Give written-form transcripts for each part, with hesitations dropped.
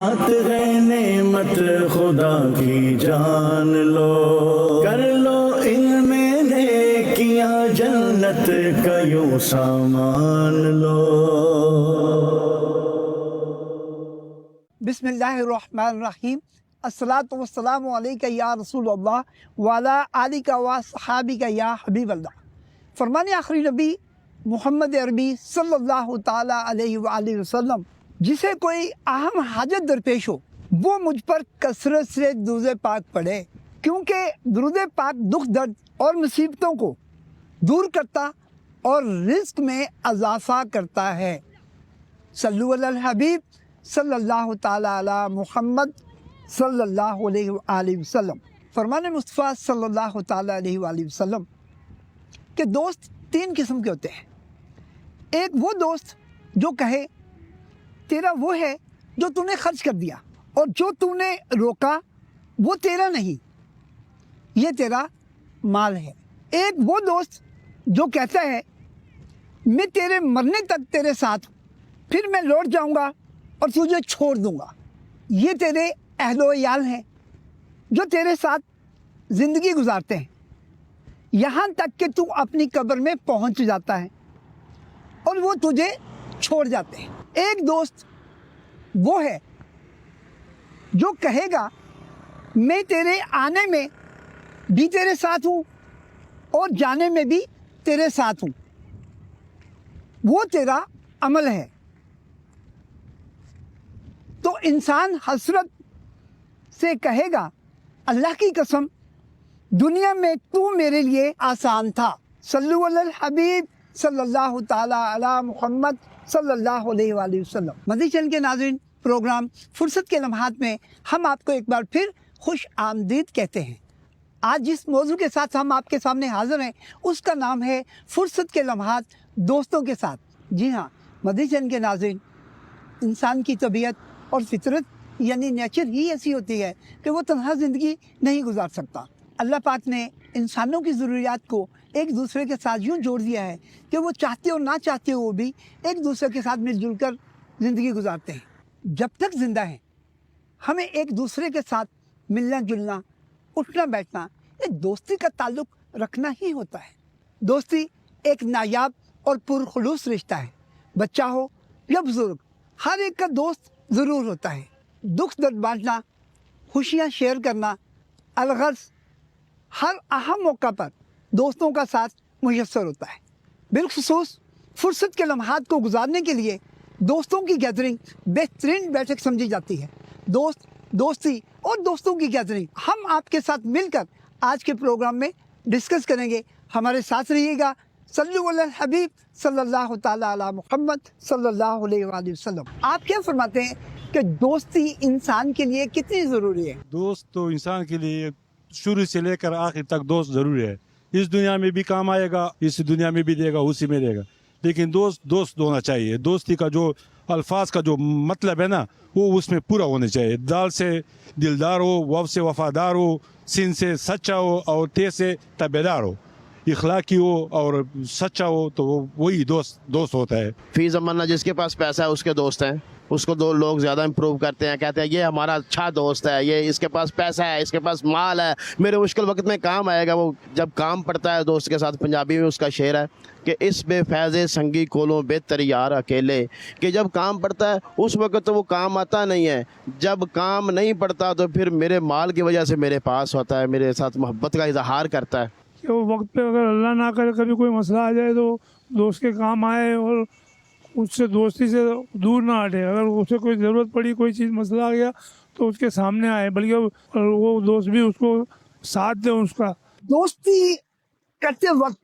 بات ہے نعمت خدا کی جان لو، کر لو ان میں نیکیاں جنت کا یوں سامان لو۔ بسم اللہ الرحمن الرحیم۔ الصلاۃ والسلام علیک یا رسول اللہ وعلی آلک و صحابک یا حبیب اللہ۔ فرمان آخری نبی محمد عربی صلی اللہ تعالیٰ علیہ وآلہ وسلم، جسے کوئی اہم حاجت درپیش ہو وہ مجھ پر کثرت سے درود پاک پڑھے، کیونکہ درود پاک دکھ درد اور مصیبتوں کو دور کرتا اور رزق میں اضافہ کرتا ہے۔ صلو علی الحبیب صلی اللہ تعالیٰ علی محمد صلی اللہ علیہ وآلہ وسلم۔ فرمان مصطفیٰ صلی اللہ تعالیٰ علیہ وآلہ وسلم کہ دوست تین قسم کے ہوتے ہیں۔ ایک وہ دوست جو کہے تیرا وہ ہے جو تو نے خرچ کر دیا، اور جو تو نے روکا وہ تیرا نہیں، یہ تیرا مال ہے۔ ایک وہ دوست جو کہتا ہے میں تیرے مرنے تک تیرے ساتھ ہوں، پھر میں لوٹ جاؤں گا اور تجھے چھوڑ دوں گا، یہ تیرے اہل و عیال ہیں جو تیرے ساتھ زندگی گزارتے ہیں یہاں تک کہ تو اپنی قبر میں پہنچ جاتا ہے اور وہ تجھے چھوڑ جاتے ہیں۔ ایک دوست وہ ہے جو کہے گا میں تیرے آنے میں بھی تیرے ساتھ ہوں اور جانے میں بھی تیرے ساتھ ہوں، وہ تیرا عمل ہے۔ تو انسان حسرت سے کہے گا اللہ کی قسم دنیا میں تو میرے لیے آسان تھا۔ صلو علی الحبیب صلی اللہ تعالیٰ علی محمد صلی اللہ علیہ وآلہ وسلم۔ مدنی چینل کے ناظرین، پروگرام فرصت کے لمحات میں ہم آپ کو ایک بار پھر خوش آمدید کہتے ہیں۔ آج جس موضوع کے ساتھ ہم آپ کے سامنے حاضر ہیں اس کا نام ہے فرصت کے لمحات دوستوں کے ساتھ۔ جی ہاں مدنی چینل کے ناظرین، انسان کی طبیعت اور فطرت یعنی نیچر ہی ایسی ہوتی ہے کہ وہ تنہا زندگی نہیں گزار سکتا۔ اللہ پاک نے انسانوں کی ضروریات کو ایک دوسرے کے ساتھ یوں جوڑ دیا ہے کہ وہ چاہتے اور نہ چاہتے وہ بھی ایک دوسرے کے ساتھ مل جل کر زندگی گزارتے ہیں۔ جب تک زندہ ہیں ہمیں ایک دوسرے کے ساتھ ملنا جلنا، اٹھنا بیٹھنا، ایک دوستی کا تعلق رکھنا ہی ہوتا ہے۔ دوستی ایک نایاب اور پرخلوص رشتہ ہے۔ بچہ ہو یا بزرگ، ہر ایک کا دوست ضرور ہوتا ہے۔ دکھ درد بانٹنا، خوشیاں شیئر کرنا، الغرض ہر اہم موقع پر دوستوں کا ساتھ میسر ہوتا ہے۔ بالخصوص فرصت کے لمحات کو گزارنے کے لیے دوستوں کی گیدرنگ بہترین بیٹھک سمجھی جاتی ہے۔ دوست، دوستی اور دوستوں کی گیدرنگ ہم آپ کے ساتھ مل کر آج کے پروگرام میں ڈسکس کریں گے۔ ہمارے ساتھ رہیے گا۔ صلو علی الحبیب صلی اللہ تعالیٰ علی محمد صلی اللہ علیہ وآلہ وسلم۔ آپ کیا فرماتے ہیں کہ دوستی انسان کے لیے کتنی ضروری ہے؟ دوست تو انسان کے لیے شروع سے لے کر آخر تک دوست ضروری ہے۔ اس دنیا میں بھی کام آئے گا، اس دنیا میں بھی دے گا، اسی میں دے گا، لیکن دوست ہونا چاہیے۔ دوستی کا جو الفاظ کا جو مطلب ہے نا وہ اس میں پورا ہونا چاہیے۔ دال سے دلدار ہو، واو سے وفادار ہو، سین سے سچا ہو اور تے سے تابعدار ہو، اخلاقی ہو اور سچا ہو، تو وہی دوست ہوتا ہے۔ فی زمانہ جس کے پاس پیسہ ہے اس کے دوست ہیں، اس کو دو لوگ زیادہ امپروو کرتے ہیں، کہتے ہیں یہ ہمارا اچھا دوست ہے، یہ اس کے پاس پیسہ ہے، اس کے پاس مال ہے، میرے مشکل وقت میں کام آئے گا۔ وہ جب کام پڑتا ہے دوست کے ساتھ، پنجابی میں اس کا شعر ہے کہ اس بے فیض سنگی کولوں بہتر یار اکیلے، کہ جب کام پڑتا ہے اس وقت تو وہ کام آتا نہیں ہے، جب کام نہیں پڑتا تو پھر میرے مال کی وجہ سے میرے پاس ہوتا ہے، میرے ساتھ محبت کا اظہار کرتا ہے۔ کہ وہ وقت پہ اگر اللہ نہ کرے کبھی کوئی مسئلہ آ جائے تو دوست کے کام آئے اور اس سے دوستی سے دور نہ ہٹے۔ اگر اسے کوئی ضرورت پڑی، کوئی چیز مسئلہ آ گیا تو اس کے سامنے آئے، بلکہ وہ دوست بھی اس کو ساتھ دے اس کا۔ دوستی کرتے وقت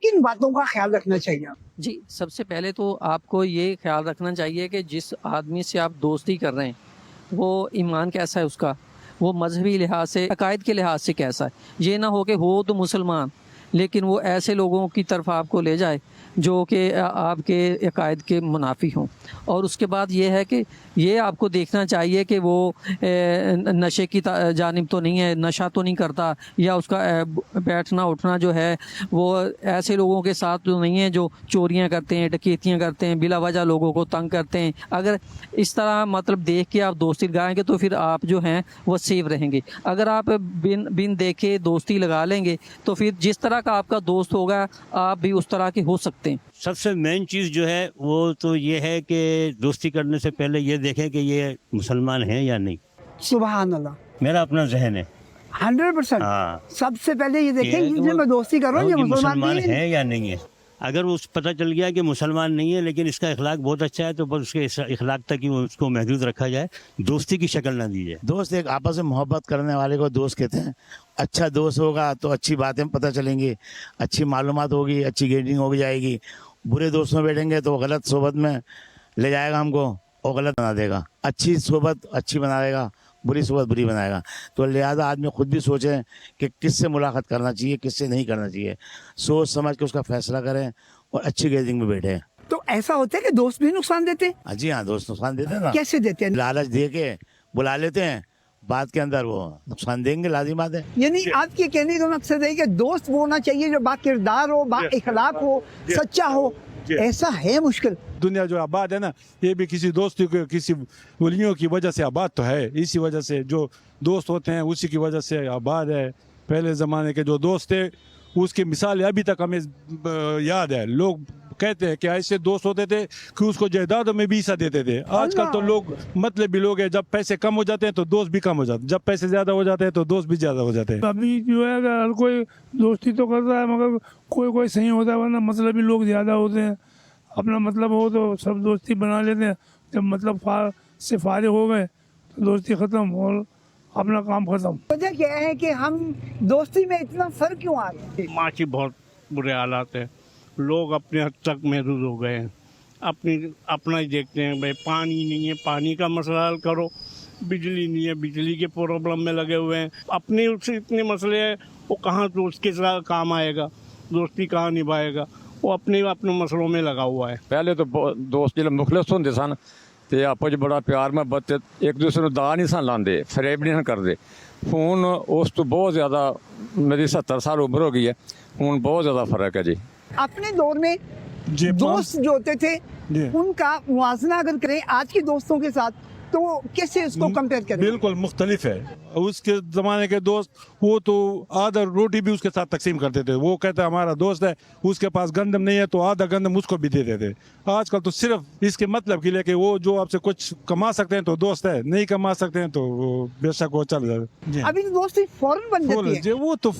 کن باتوں کا خیال رکھنا چاہیے؟ جی، سب سے پہلے تو آپ کو یہ خیال رکھنا چاہیے کہ جس آدمی سے آپ دوستی کر رہے ہیں وہ ایمان کیسا ہے اس کا، وہ مذہبی لحاظ سے، عقائد کے لحاظ سے کیسا ہے۔ یہ نہ ہو کہ ہو تو مسلمان لیکن وہ ایسے لوگوں کی طرف آپ کو لے جائے جو کہ آپ کے عقائد کے منافی ہوں. اور اس کے بعد یہ ہے کہ یہ آپ کو دیکھنا چاہیے کہ وہ نشے کی جانب تو نہیں ہے, نشہ تو نہیں کرتا, یا اس کا بیٹھنا اٹھنا جو ہے وہ ایسے لوگوں کے ساتھ تو نہیں ہے جو چوریاں کرتے ہیں, ڈکیتیاں کرتے ہیں, بلا وجہ لوگوں کو تنگ کرتے ہیں. اگر اس طرح مطلب دیکھ کے آپ دوستی لگائیں گے تو پھر آپ جو ہیں وہ سیف رہیں گے. اگر آپ بن دیکھے دوستی لگا لیں گے تو پھر جس طرح کا آپ کا دوست ہوگا آپ بھی اس طرح کے ہو سکتے ہیں. سب سے مین چیز جو ہے وہ تو یہ ہے کہ دوستی کرنے سے پہلے یہ دیکھیں کہ یہ مسلمان ہیں یا نہیں. سبحان اللہ, میرا اپنا ذہن ہے 100%. ہاں سب سے پہلے یہ دیکھیں یہ جن سے میں دوستی کر رہا ہوں کہ یہ مسلمان مسلمان نہیں ہے. ہے یا نہیں ہے. اگر اس پتہ چل گیا کہ مسلمان نہیں ہے لیکن اس کا اخلاق بہت اچھا ہے تو بس اس کے اخلاق تک ہی اس کو محدود رکھا جائے, دوستی کی شکل نہ دی جائے. دوست ایک آپس میں محبت کرنے والے کو دوست کہتے ہیں. اچھا دوست ہوگا تو اچھی باتیں پتہ چلیں گی, اچھی معلومات ہوگی, اچھی گیٹنگ ہو جائے گی. برے دوست میں بیٹھیں گے تو غلط صحبت میں لے جائے گا ہم کو اور غلط بنا دے گا. اچھی صحبت اچھی بنائے گا, بری صحبت بری بنائے گا. تو لہٰذا آدمی خود بھی سوچیں کہ کس سے ملاقات کرنا چاہیے, کس سے نہیں کرنا چاہیے. سوچ سمجھ کے اس کا فیصلہ کریں اور اچھی گیدرنگ میں بیٹھیں. تو ایسا ہوتا ہے کہ دوست بھی نقصان دیتے ہیں. ہاں جی ہاں, دوست نقصان دیتے ہیں نا. کیسے دیتے ہیں؟ لالچ دے کے بلا لیتے ہیں, بعد کے اندر وہ نقصان دیں گے, لازم بات ہے. یعنی آپ کے کہنے کا مقصد ہے کہ دوست وہ ہونا چاہیے جو با کردار ہو, با اخلاق ہو, سچا ہو. ایسا ہے مشکل. دنیا جو آباد ہے نا یہ بھی کسی دوستی کو کسی ولیوں کی وجہ سے آباد تو ہے. اسی وجہ سے جو دوست ہوتے ہیں اسی کی وجہ سے آباد ہے. پہلے زمانے کے جو دوست تھے اس کی مثالیں ابھی تک ہمیں یاد ہے. لوگ کہتے ہیں کہ ایسے دوست ہوتے تھے کہ اس کو جائیدادوں میں بھی حصہ دیتے تھے. آج کل تو لوگ مطلبی لوگ ہیں, جب پیسے کم ہو جاتے ہیں تو دوست بھی کم ہو جاتے ہیں, جب پیسے زیادہ ہو جاتے ہیں تو دوست بھی زیادہ ہو جاتے ہیں. ابھی جو ہے ہر کوئی دوستی تو کرتا ہے مگر کوئی صحیح ہوتا ہے, ورنہ مطلبی لوگ زیادہ ہوتے ہیں. اپنا مطلب ہو تو سب دوستی بنا لیتے ہیں, جب مطلب سے فارغ ہو گئے تو دوستی ختم اور اپنا کام ختم. وجہ کیا ہے کہ ہم دوستی میں اتنا فرق کیوں آ رہا ہے؟ معاشی بہت برے حالات ہیں, لوگ اپنے حد تک محدود ہو گئے ہیں. اپنا ہی دیکھتے ہیں, بھائی پانی نہیں ہے پانی کا مسئلہ حل کرو, بجلی نہیں ہے بجلی کے پرابلم میں لگے ہوئے ہیں. اپنے سے اتنے مسئلے ہیں, وہ کہاں دوست کے ساتھ کام آئے گا, دوستی کہاں نبھائے گا, وہ اپنے مسئلوں میں لگا ہوا ہے. پہلے تو دوست جب مخلص ہوتے سن تو آپ بڑا پیار محبت ایک دوسرے دا نہیں سن لاندے, فریب نہیں کرتے. ہوں اس تو بہت زیادہ, میری 70 سال عمر ہو گئی ہے, ہوں بہت زیادہ فرق ہے جی. اپنے دور میں دوست جو ہوتے تھے ان کا موازنہ اگر کریں آج کے دوستوں کے ساتھ تو کیسے اس کو کمپیئر کریں؟ بالکل مختلف ہے. اس کے زمانے کے دوست وہ تو آدھا روٹی بھی اس کے ساتھ تقسیم کرتے تھے. وہ کہتا ہے ہمارا دوست ہے, اس کے پاس گندم نہیں ہے تو آدھا گندم اس کو بھی دیتے تھے. آج کل تو صرف اس کے مطلب کے لیے کہ وہ جو آپ سے کچھ کما سکتے ہیں تو دوست ہے, نہیں کما سکتے ہیں تو وہ بے شک وہ چل جائے. ابھی دوستی فوراً بن جاتی ہے. وہ تو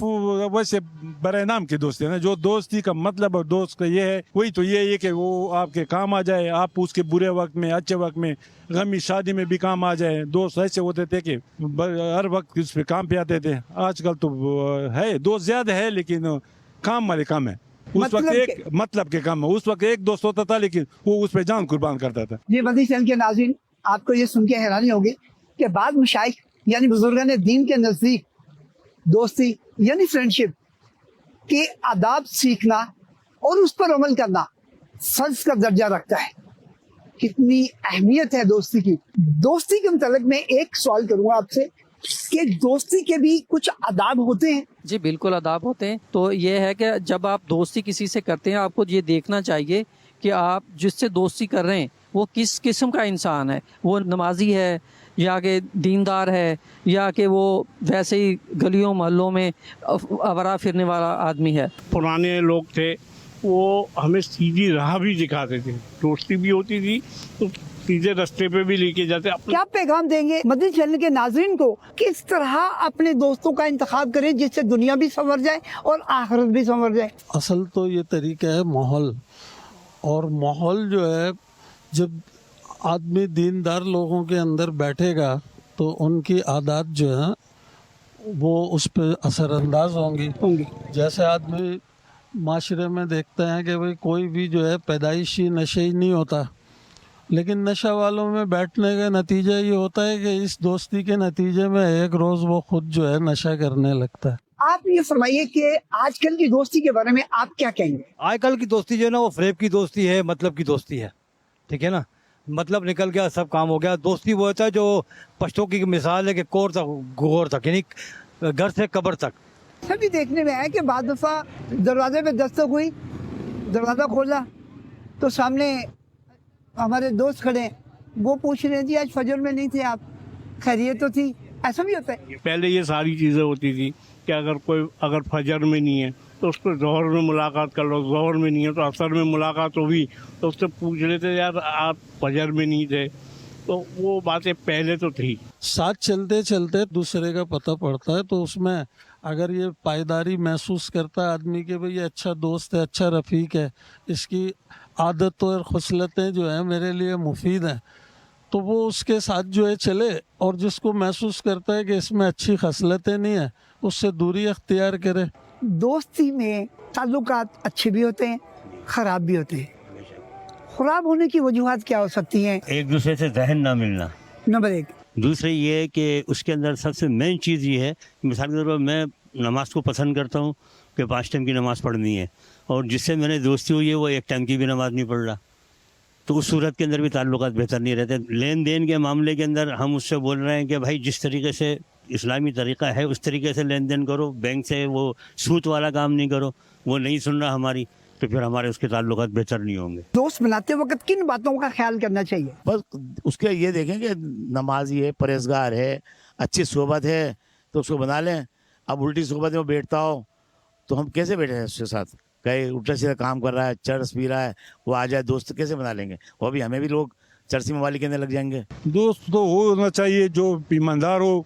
ویسے برائے نام کی دوستی ہے نا. جو دوستی کا مطلب اور دوست کا یہ ہے وہی تو یہ ہے کہ وہ آپ کے کام آ جائے, آپ اس کے برے وقت میں اچھے وقت میں غمی شادی میں بھی کام آ جائے. دوست ایسے ہوتے تھے کہ ہر وقت اس پہ کام پہ آتے تھے. آج کل تو ہے دوست زیادہ ہے لیکن کام والے کم ہے. اس وقت ایک مطلب کے کم ہے. اس وقت ایک دوست ہوتا تھا لیکن وہ اس پہ جان قربان کرتا تھا. یہ مدنی چینل کے ناظرین, آپ کو یہ سن کے حیرانی ہوگی کہ بعض مشائخ یعنی بزرگان دین کے نزدیک دوستی یعنی فرینڈشپ کے آداب سیکھنا اور اس پر عمل کرنا فرض کا درجہ رکھتا ہے. کتنی اہمیت ہے دوستی کی. دوستی کے متعلق میں ایک سوال کروں گا آپ سے کہ دوستی کے بھی کچھ آداب ہوتے ہیں؟ جی بالکل آداب ہوتے ہیں. تو یہ ہے کہ جب آپ دوستی کسی سے کرتے ہیں آپ کو یہ دیکھنا چاہیے کہ آپ جس سے دوستی کر رہے ہیں وہ کس قسم کا انسان ہے. وہ نمازی ہے یا کہ دیندار ہے یا کہ وہ ویسے ہی گلیوں محلوں میں آوارہ پھرنے والا آدمی ہے. پرانے لوگ تھے وہ ہمیں سیدھی راہ بھی دکھاتے تھے, دوستی بھی ہوتی تھی تو سیدھے رستے پہ بھی لے کے جاتے. کیا پیغام دیں گے مدنی چینل کے ناظرین کو کس طرح اپنے دوستوں کا انتخاب کریں جس سے دنیا بھی سنور جائے اور آخرت بھی سنور جائے؟ اصل تو یہ طریقہ ہے ماحول, اور ماحول جو ہے جب آدمی دیندار لوگوں کے اندر بیٹھے گا تو ان کی عادات جو ہیں وہ اس پہ اثر انداز ہوں گی. جیسے آدمی معاشرے میں دیکھتے ہیں کہ بھئی کوئی بھی جو ہے پیدائشی نشے ہی نہیں ہوتا, لیکن نشہ والوں میں بیٹھنے کا نتیجہ یہ ہوتا ہے کہ اس دوستی کے نتیجے میں ایک روز وہ خود جو ہے نشہ کرنے لگتا ہے. آپ یہ فرمائیے کہ آج کل کی دوستی کے بارے میں آپ کیا کہیں گے؟ آج کل کی دوستی جو ہے نا وہ فریب کی دوستی ہے, مطلب کی دوستی ہے. ٹھیک ہے نا, مطلب نکل گیا, سب کام ہو گیا. دوستی وہ ہوتا ہے جو پشتوں کی مثال ہے کہ کور تک گور تک, یعنی گھر سے قبر تک. سبھی دیکھنے میں آیا کہ بعض دفعہ دروازے پہ دستک ہوئی, دروازہ کھولا تو سامنے ہمارے دوست کھڑے ہیں, وہ پوچھ رہے ہیں جی آج فجر میں نہیں تھے آپ, خیریت تو تھی. ایسا بھی ہوتا ہے. پہلے یہ ساری چیزیں ہوتی تھی کہ اگر فجر میں نہیں ہے تو اس کو ظہر میں ملاقات کر لو, ظہر میں نہیں ہے تو عصر میں ملاقات ہوگی تو اس سے پوچھ لیتے یار آپ فجر میں نہیں تھے. تو وہ باتیں پہلے تو تھی. ساتھ چلتے چلتے دوسرے کا پتہ پڑتا ہے, تو اس میں اگر یہ پائیداری محسوس کرتا ہے آدمی کہ بھئی یہ اچھا دوست ہے, اچھا رفیق ہے, اس کی عادتیں اور خصلتیں جو ہیں میرے لیے مفید ہیں, تو وہ اس کے ساتھ جو ہے چلے. اور جس کو محسوس کرتا ہے کہ اس میں اچھی خصلتیں نہیں ہیں, اس سے دوری اختیار کرے. دوستی میں تعلقات اچھے بھی ہوتے ہیں, خراب بھی ہوتے ہیں. خراب ہونے کی وجوہات کیا ہو سکتی ہیں؟ ایک دوسرے سے ذہن نہ ملنا. نمبر 1. دوسرے یہ ہے کہ اس کے اندر سب سے مین چیز یہ ہے کہ مثال کے طور پر میں نماز کو پسند کرتا ہوں کہ 5 ٹائم کی نماز پڑھنی ہے, اور جس سے میں نے دوستی ہوئی ہے وہ 1 ٹائم کی بھی نماز نہیں پڑھ رہا, تو اس صورت کے اندر بھی تعلقات بہتر نہیں رہتے. لین دین کے معاملے کے اندر ہم اس سے بول رہے ہیں کہ بھائی جس طریقے سے اسلامی طریقہ ہے اس طریقے سے لین دین کرو, بینک سے وہ سود والا کام نہیں کرو. وہ نہیں سن رہا ہماری, تو پھر ہمارے اس کے تعلقات بہتر نہیں ہوں گے. دوست بناتے وقت کن باتوں کا خیال کرنا چاہیے؟ بس اس کے یہ دیکھیں کہ نمازی ہے, پرہیزگار ہے, اچھی صحبت ہے تو اس کو بنا لیں. اب الٹی صحبت میں وہ بیٹھتا ہو تو ہم کیسے بیٹھے ہیں اس کے ساتھ؟ کہیں الٹا سیدھا کام کر رہا ہے, چرس پی رہا ہے, وہ آ جائے دوست کیسے بنا لیں گے؟ وہ بھی ہمیں بھی لوگ چرسی موالی کہنے لگ جائیں گے. دوست تو وہ ہونا چاہیے جو ایماندار ہو,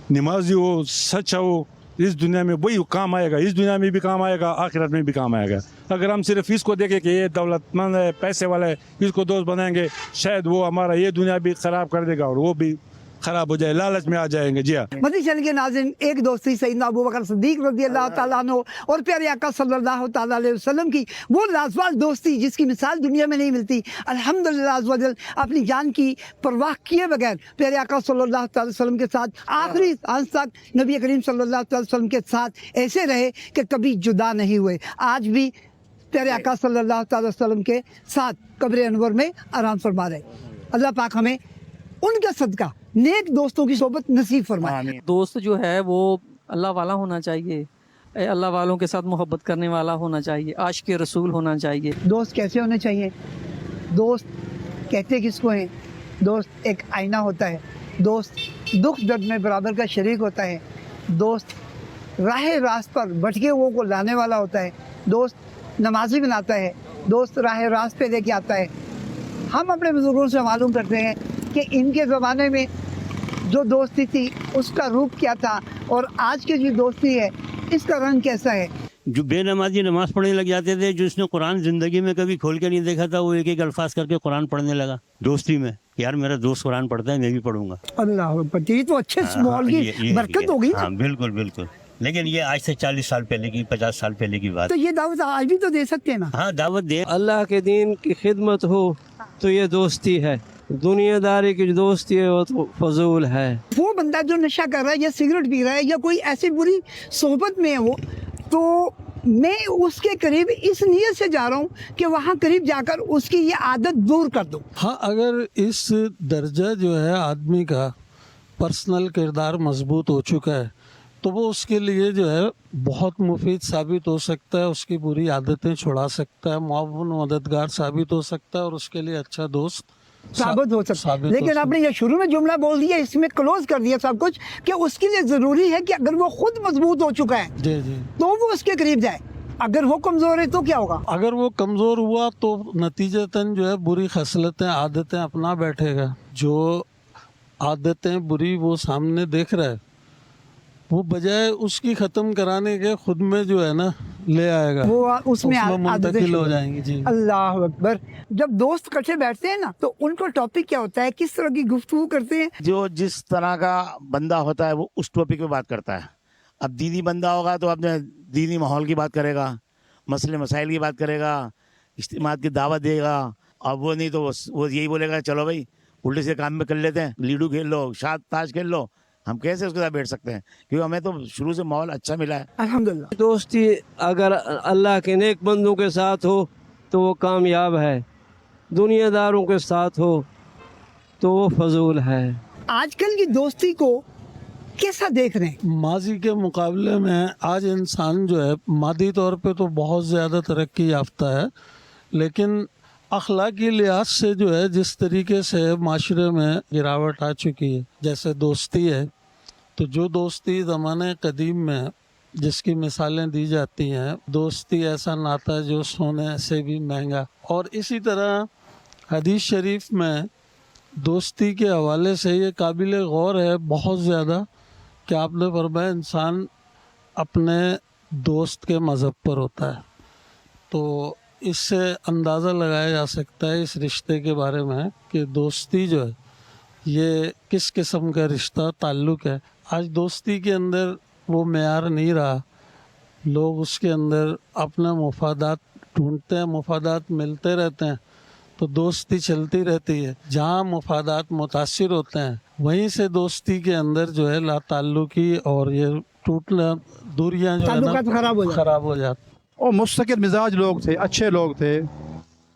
نمازی ہو, سچا ہو. اس دنیا میں وہی کام آئے گا, اس دنیا میں بھی کام آئے گا, آخرت میں بھی کام آئے گا. اگر ہم صرف اس کو دیکھیں کہ یہ دولت مند ہے, پیسے والا ہے, اس کو دوست بنائیں گے, شاید وہ ہمارا یہ دنیا بھی خراب کر دے گا اور وہ بھی خراب ہو جائے, لالچ میں آ جائیں گے. جی ہاں. مدنی چینل کے ناظرین, ایک دوستی سیدنا ابوبکر صدیق رضی اللہ تعالیٰ عنہ اور پیارے آقا صلی اللہ تعالیٰ علیہ وسلم کی وہ لازوال دوستی جس کی مثال دنیا میں نہیں ملتی. الحمدللہ عز و جل اپنی جان کی پرواہ کیے بغیر پیارے آقا صلی اللہ تعالیٰ علیہ وسلم کے ساتھ آخری سانس تک نبی کریم صلی اللہ تعالیٰ علیہ وسلم کے ساتھ ایسے رہے کہ کبھی جدا نہیں ہوئے. آج بھی پیارے آقا صلی اللہ تعالیٰ علیہ وسلم کے ساتھ قبر انور میں آرام فرما رہے. اللہ پاک ہمیں ان کا صدقہ نیک دوستوں کی صحبت نصیب فرمائے. دوست جو ہے وہ اللہ والا ہونا چاہیے, اللہ والوں کے ساتھ محبت کرنے والا ہونا چاہیے, عاشق رسول ہونا چاہیے. دوست کیسے ہونے چاہیے؟ دوست کہتے کس کو ہیں؟ دوست ایک آئینہ ہوتا ہے. دوست دکھ درد میں برابر کا شریک ہوتا ہے. دوست راہ راست پر بھٹکے ہوئے کو لانے والا ہوتا ہے. دوست نمازی بناتا ہے. دوست راہ راست پہ لے کے آتا ہے. ہم اپنے بزرگوں سے معلوم کرتے ہیں کہ ان کے زمانے میں جو دوستی تھی اس کا روپ کیا تھا, اور آج کی جو دوستی ہے اس کا رنگ کیسا ہے. جو بے نمازی نماز پڑھنے لگ جاتے تھے, جو اس نے قرآن زندگی میں کبھی کھول کے نہیں دیکھا تھا, وہ ایک ایک الفاظ کر کے قرآن پڑھنے لگا دوستی میں. یار میرا دوست قرآن پڑھتا ہے, میں بھی پڑھوں گا. اللہ اکبر, یہ تو اچھے ماحول کی برکت ہوگی. ہاں بالکل بالکل. لیکن یہ آج سے 40 سال پہلے کی, 50 سال پہلے کی بات. تو یہ دعوت آج بھی تو دے سکتے ہیں نا. ہاں دعوت دے. اللہ کے دین کی خدمت ہو تو یہ دوستی ہے, دنیا داری کی جو دوستی ہے وہ تو فضول ہے. وہ بندہ جو نشہ کر رہا ہے یا سگریٹ پی رہا ہے یا کوئی ایسی بری صحبت میں ہے وہ, تو میں اس کے قریب اس نیت سے جا رہا ہوں کہ وہاں قریب جا کر اس کی یہ عادت دور کر دوں. ہاں, اگر اس درجہ جو ہے آدمی کا پرسنل کردار مضبوط ہو چکا ہے تو وہ اس کے لیے جو ہے بہت مفید ثابت ہو سکتا ہے, اس کی بری عادتیں چھڑا سکتا ہے, معاون مددگار ثابت ہو سکتا ہے, اور اس کے لیے اچھا دوست ثابت ہو سکتا ہے. لیکن آپ نے یہ شروع میں جملہ بول دیا, اس میں کلوز کر دیا سب کچھ, کہ اس کے لیے ضروری ہے کہ اگر وہ خود مضبوط ہو چکا ہے جی جی تو وہ اس کے قریب جائے. اگر وہ کمزور ہے تو کیا ہوگا؟ اگر وہ کمزور ہوا تو نتیجتاً جو ہے بری خصلتیں عادتیں اپنا بیٹھے گا. جو عادتیں بری وہ سامنے دیکھ رہا ہے, وہ بجائے اس کی ختم کرانے کے خود میں جو ہے نا لے آئے گا, وہ اس میں منتقل ہو جائیں گی. جی اللہ اکبر. جب دوست کٹھے بیٹھتے ہیں نا تو ان کو ٹاپک کیا ہوتا ہے, کس طرح کی گفتگو کرتے ہیں؟ جو جس طرح کا بندہ ہوتا ہے وہ اس ٹاپک پہ بات کرتا ہے. اب دینی بندہ ہوگا تو اپنے دینی ماحول کی بات کرے گا, مسئلے مسائل کی بات کرے گا, اجتماعات کی دعوت دے گا. اب وہ نہیں تو وہ یہی بولے گا چلو بھائی الٹے سے کام میں کر لیتے ہیں, لیڈو کھیل لو, شاد تاش کھیل لو, ہم کیسے اس کے ساتھ بیٹھ سکتے ہیں؟ کیونکہ ہمیں تو شروع سے ماحول اچھا ملا ہے. الحمدللہ. دوستی اگر اللہ کے نیک بندوں کے ساتھ ہو تو وہ کامیاب ہے، دنیا داروں کے ساتھ ہو تو وہ فضول ہے. آج کل کی دوستی کو کیسا دیکھ رہے ہیں؟ ماضی کے مقابلے میں آج انسان جو ہے مادی طور پہ تو بہت زیادہ ترقی یافتہ ہے، لیکن اخلاقی لحاظ سے جو ہے جس طریقے سے معاشرے میں گراوٹ آ چکی ہے. جیسے دوستی ہے تو جو دوستی زمانے قدیم میں جس کی مثالیں دی جاتی ہیں، دوستی ایسا ناتا جو سونے سے بھی مہنگا. اور اسی طرح حدیث شریف میں دوستی کے حوالے سے یہ قابل غور ہے بہت زیادہ کہ آپ نے فرمایا انسان اپنے دوست کے مذہب پر ہوتا ہے. تو اس سے اندازہ لگایا جا سکتا ہے اس رشتے کے بارے میں کہ دوستی جو ہے یہ کس قسم کا رشتہ تعلق ہے. آج دوستی کے اندر وہ معیار نہیں رہا، لوگ اس کے اندر اپنا مفادات ڈھونڈتے ہیں، مفادات ملتے رہتے ہیں تو دوستی چلتی رہتی ہے. جہاں مفادات متاثر ہوتے ہیں وہیں سے دوستی کے اندر جو ہے لا تعلقی اور یہ ٹوٹنا دوریاں جو ہے نا خراب ہو جاتی. اور مستقل مزاج لوگ تھے، اچھے لوگ تھے،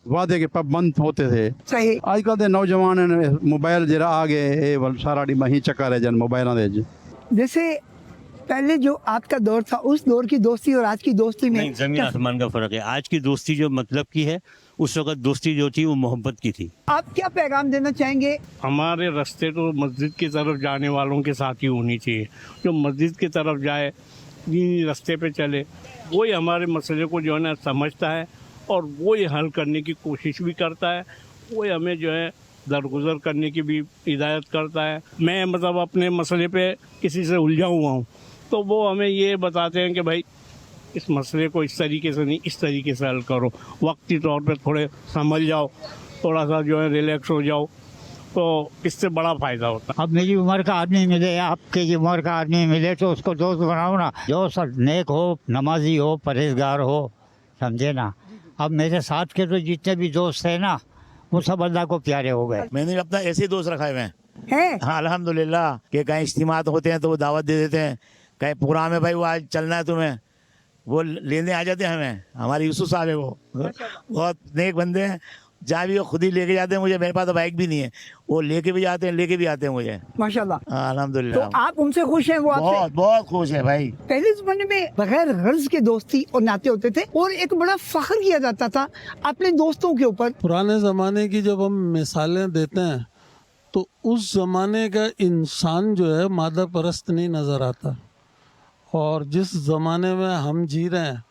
وعدے کے پابند ہوتے تھے. صحیح. آج کل دے نوجوان موبائل جرا آ گئے سارا ڈی مہی چکا رہے جن موبائل دے. جیسے پہلے جو آپ کا دور تھا اس دور کی دوستی اور آج کی دوستی میں زمین آسمان کا فرق ہے. آج کی دوستی جو مطلب کی ہے، اس وقت دوستی جو تھی وہ محبت کی تھی. آپ کیا پیغام دینا چاہیں گے؟ ہمارے راستے تو مسجد کی طرف جانے والوں کے ساتھ ہی ہونی چاہیے. جو مسجد کی طرف جائے، دینی راستے پہ چلے، وہی ہمارے مسئلے کو جو ہے نا سمجھتا ہے اور وہی حل کرنے کی کوشش بھی کرتا ہے، وہی ہمیں جو ہے درگزر کرنے کی بھی ہدایت کرتا ہے. میں مطلب اپنے مسئلے پہ کسی سے الجھا ہوا ہوں تو وہ ہمیں یہ بتاتے ہیں کہ بھائی اس مسئلے کو اس طریقے سے نہیں، اس طریقے سے حل کرو، وقتی طور پہ تھوڑے سنبھل جاؤ، تھوڑا سا جو ہے ریلیکس ہو جاؤ، تو اس سے بڑا فائدہ ہوتا ہے. اب میری عمر کا آدمی ملے، آپ کی عمر کا آدمی ملے تو اس کو دوست بناؤ نا، جو سب نیک ہو، نمازی ہو، پرہیزگار ہو، سمجھے نا. اب میرے ساتھ کے تو جتنے بھی دوست ہیں نا وہ سب اللہ کو پیارے ہو گئے. میں نے اپنا ایسے ہی دوست رکھا ہے ہاں الحمدللہ کہ کہیں اجتماعات ہوتے ہیں تو وہ دعوت دے دیتے ہیں، کہیں پورا میں بھائی وہ آج چلنا ہے تمہیں، وہ لینے آ جاتے ہیں ہمیں. ہمارے یوسف صاحب ہے، وہ بہت نیک بندے ہیں. جہاں بھی وہ خود ہی لے کے جاتے ہیں مجھے، میرے پاس تو بائک بھی نہیں ہے، وہ لے کے بھی جاتے ہیں، لے کے بھی آتے ہیں مجھے. ماشاءاللہ. الحمدللہ. تو آپ ان سے خوش ہیں؟ وہ بہت بہت خوش ہے بھائی. پہلے زمانے میں بغیر غرض کے دوستی اور ناطے ہوتے تھے اور ایک بڑا فخر کیا جاتا تھا اپنے دوستوں کے اوپر. پرانے زمانے کی جب ہم مثالیں دیتے ہیں تو اس زمانے کا انسان جو ہے مادہ پرست نہیں نظر آتا، اور جس زمانے میں ہم جی رہے ہیں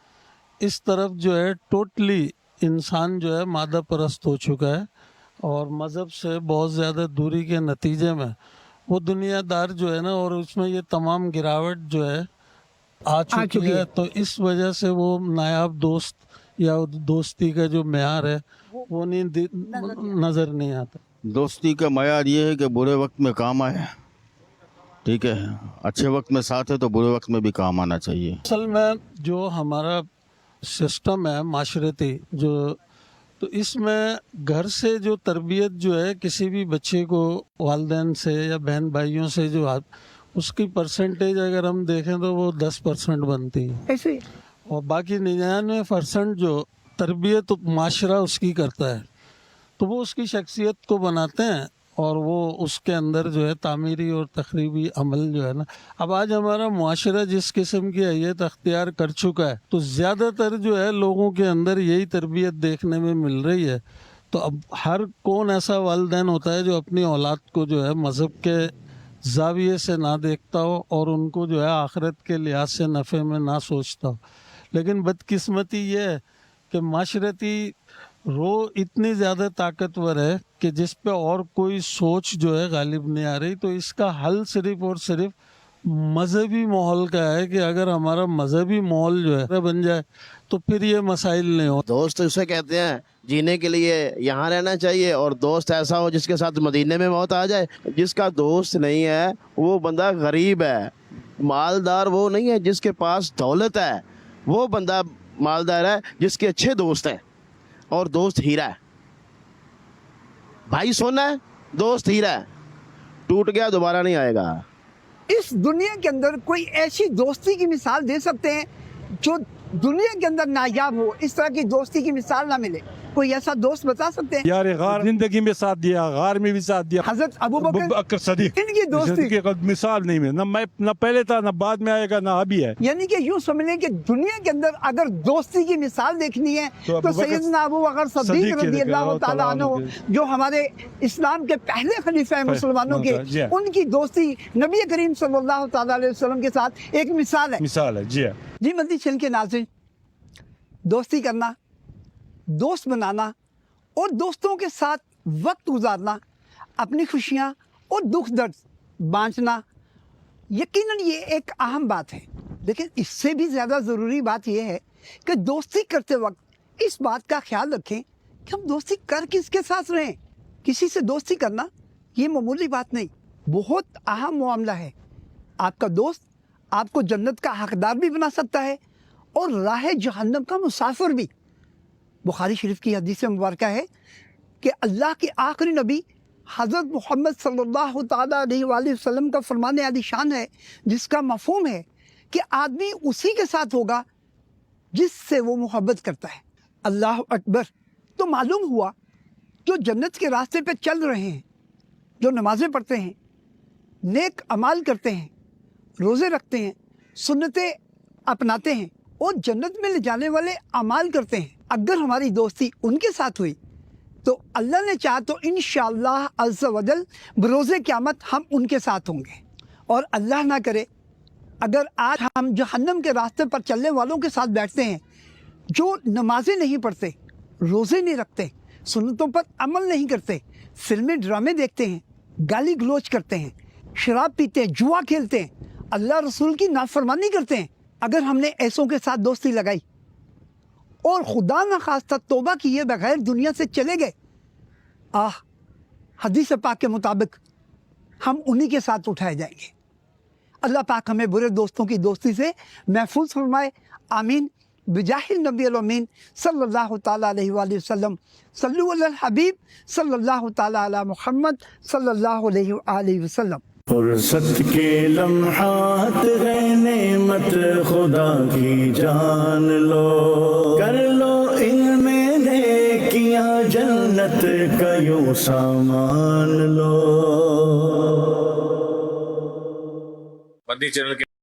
اس طرف جو ہے ٹوٹلی انسان جو ہے مادہ پرست ہو چکا ہے، اور مذہب سے بہت زیادہ دوری کے نتیجے میں وہ دنیا دار جو ہے نا، اور اس میں یہ تمام گراوٹ جو ہے آ چکی ہے. تو اس وجہ سے وہ نایاب دوست یا دوستی کا جو معیار ہے وہ نظر نہیں آتا. دوستی کا معیار یہ ہے کہ برے وقت میں کام آئے، ٹھیک ہے، اچھے وقت میں ساتھ ہے تو برے وقت میں بھی کام آنا چاہیے. اصل میں جو ہمارا سسٹم ہے معاشرتی تو اس میں گھر سے جو تربیت جو ہے کسی بھی بچے کو والدین سے یا بہن بھائیوں سے جو اس کی پرسنٹیج اگر ہم دیکھیں تو وہ 10% بنتی ہے ایسے، اور باقی 99% جو تربیت معاشرہ اس کی کرتا ہے، تو وہ اس کی شخصیت کو بناتے ہیں اور وہ اس کے اندر جو ہے تعمیری اور تخریبی عمل جو ہے نا. اب آج ہمارا معاشرہ جس قسم کی حیثیت اختیار کر چکا ہے تو زیادہ تر جو ہے لوگوں کے اندر یہی تربیت دیکھنے میں مل رہی ہے. تو اب ہر کون ایسا والدین ہوتا ہے جو اپنی اولاد کو جو ہے مذہب کے زاویے سے نہ دیکھتا ہو اور ان کو جو ہے آخرت کے لحاظ سے نفع میں نہ سوچتا ہو. لیکن بدقسمتی یہ ہے کہ معاشرتی رو اتنی زیادہ طاقتور ہے کہ جس پہ اور کوئی سوچ جو ہے غالب نہیں آ رہی. تو اس کا حل صرف اور صرف مذہبی ماحول کا ہے کہ اگر ہمارا مذہبی ماحول جو ہے بن جائے تو پھر یہ مسائل نہیں ہو. دوست اسے کہتے ہیں جینے کے لیے یہاں رہنا چاہیے، اور دوست ایسا ہو جس کے ساتھ مدینے میں موت آ جائے. جس کا دوست نہیں ہے وہ بندہ غریب ہے. مالدار وہ نہیں ہے جس کے پاس دولت ہے، وہ بندہ مالدار ہے جس کے اچھے دوست ہیں. اور دوست ہیرا ہے، بھائی سونا ہے، دوست ہیرا ہے، ٹوٹ گیا دوبارہ نہیں آئے گا. اس دنیا کے اندر کوئی ایسی دوستی کی مثال دے سکتے ہیں جو دنیا کے اندر نایاب ہو، اس طرح کی دوستی کی مثال نہ ملے؟ کوئی ایسا دوست بتا سکتے ہیں؟ یار غار زندگی میں ساتھ دیا، غار میں بھی ساتھ دیا، حضرت ابو بکر صدیق، ان کی دوستی کی مثال نہیں میں نہ پہلے تھا، نہ بعد میں آئے گا، نہ ابھی ہے. یعنی کہ یوں سمجھ لیں کہ دنیا کے اندر اگر دوستی کی مثال دیکھنی ہے تو سیدنا ابو بکر صدیق رضی اللہ تعالیٰ عنہ جو ہمارے اسلام کے پہلے خلیفہ ہیں مسلمانوں کے، ان کی دوستی نبی کریم صلی اللہ تعالیٰ علیہ وسلم کے ساتھ ایک مثال ہے. جی مدنی چینل کے ناظرین، دوستی کرنا، دوست بنانا اور دوستوں کے ساتھ وقت گزارنا، اپنی خوشیاں اور دکھ درد بانٹنا، یقیناً یہ ایک اہم بات ہے. لیکن اس سے بھی زیادہ ضروری بات یہ ہے کہ دوستی کرتے وقت اس بات کا خیال رکھیں کہ ہم دوستی کر کس کے ساتھ رہیں. کسی سے دوستی کرنا یہ معمولی بات نہیں، بہت اہم معاملہ ہے. آپ کا دوست آپ کو جنت کا حقدار بھی بنا سکتا ہے اور راہ جہنم کا مسافر بھی. بخاری شریف کی حدیث مبارکہ ہے کہ اللہ کے آخری نبی حضرت محمد صلی اللہ تعالیٰ علیہ وآلہ وسلم کا فرمان عالی شان ہے، جس کا مفہوم ہے کہ آدمی اسی کے ساتھ ہوگا جس سے وہ محبت کرتا ہے. اللہ اکبر. تو معلوم ہوا جو جنت کے راستے پہ چل رہے ہیں، جو نمازیں پڑھتے ہیں، نیک اعمال کرتے ہیں، روزے رکھتے ہیں، سنتیں اپناتے ہیں اور جنت میں لے جانے والے اعمال کرتے ہیں، اگر ہماری دوستی ان کے ساتھ ہوئی تو اللہ نے چاہا تو انشاءاللہ عز و جل بروز قیامت ہم ان کے ساتھ ہوں گے. اور اللہ نہ کرے اگر آج ہم جہنم کے راستے پر چلنے والوں کے ساتھ بیٹھتے ہیں جو نمازیں نہیں پڑھتے، روزے نہیں رکھتے، سنتوں پر عمل نہیں کرتے، فلمیں ڈرامے دیکھتے ہیں، گالی گلوچ کرتے ہیں، شراب پیتے ہیں، جوا کھیلتے ہیں، اللہ رسول کی نافرمانی کرتے ہیں، اگر ہم نے ایسوں کے ساتھ دوستی لگائی اور خدا نخواستہ توبہ کیے بغیر دنیا سے چلے گئے، حدیث پاک کے مطابق ہم انہی کے ساتھ اٹھائے جائیں گے. اللہ پاک ہمیں برے دوستوں کی دوستی سے محفوظ فرمائے. آمین. بجاہ النبی الامین صلی اللہ تعالیٰ علیہ وآلہ وسلم. صلو علی الحبیب صلی اللہ تعالیٰ علی محمد صلی اللہ علیہ وآلہ وسلم. فرصت کے لمحات ہے نعمت خدا کی جان لو، کر لو ان میں نیکیاں جنت کا یوں سامان لو. مدنی چینل کے